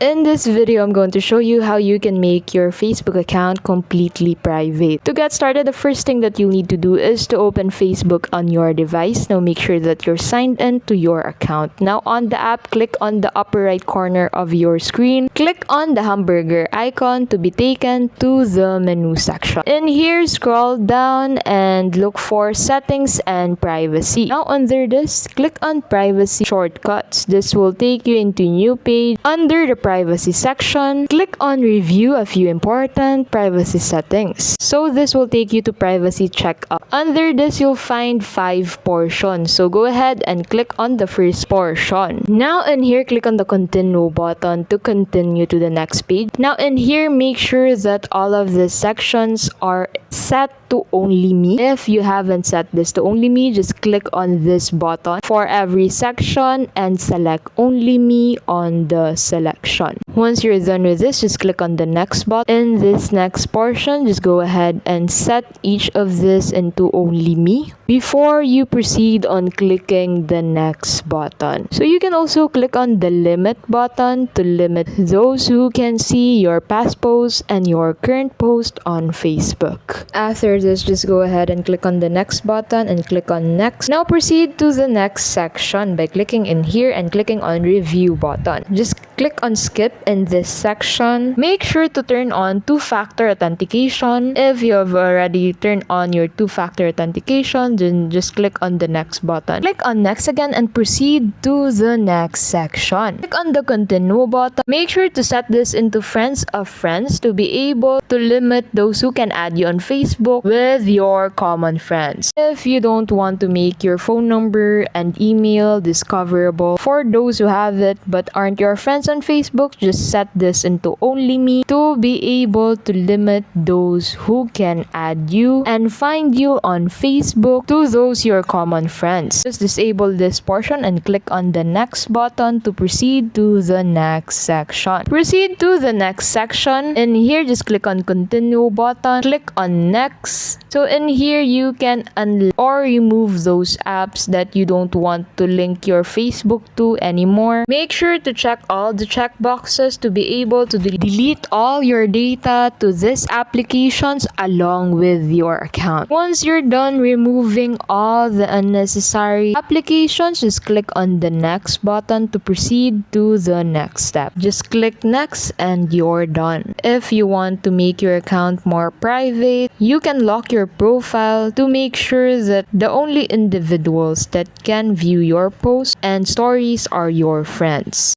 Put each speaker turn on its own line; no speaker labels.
In this video, I'm going to show you how you can make your Facebook account completely private. To get started, the first thing that you'll need to do is to open Facebook on your device. Now make sure that you're signed in to your account. Now on the app, click on the upper right corner of your screen. Click on the hamburger icon to be taken to the menu section. In here, scroll down and look for settings and privacy. Now under this, click on privacy shortcuts. This will take you into new page. Under the privacy section, click on review a few important privacy settings. So this will take you to privacy checkup. Under this, you'll find 5 portions. So go ahead and click on the first portion. Now in here, click on the continue button to continue to the next page. Now in here, make sure that all of the sections are set to only me. If you haven't set this to only me, just click on this button for every section and select only me on the selection. Once you're done with this, just click on the next button. In this next portion, just go ahead and set each of this into only me before you proceed on clicking the next button. So you can also click on the limit button to limit those who can see your past posts and your current post on Facebook. After this, just go ahead and click on the next button and click on next. Now proceed to the next section by clicking in here and clicking on review button. Just click on skip in this section. Make sure to turn on two-factor authentication. If you have already turned on your two-factor authentication, then just click on the next button. Click on next again and proceed to the next section. Click on the continue button. Make sure to set this into friends of friends to be able to limit those who can add you on Facebook with your common friends. If you don't want to make your phone number and email discoverable for those who have it but aren't your friends on Facebook, just set this into only me to be able to limit those who can add you and find you on Facebook to those your common friends. Just disable this portion and click on the next button to proceed to the next section. Proceed to the next section. In here, just click on continue button, click on next. So in here, you can unlock or remove those apps that you don't want to link your Facebook to anymore. Make sure to check all the checkboxes to be able to delete all your data to these applications along with your account. Once you're done removing all the unnecessary applications, just click on the next button to proceed to the next step. Just click next and you're done. If you want to make your account more private, you can lock your profile to make sure that the only individuals that can view your posts and stories are your friends.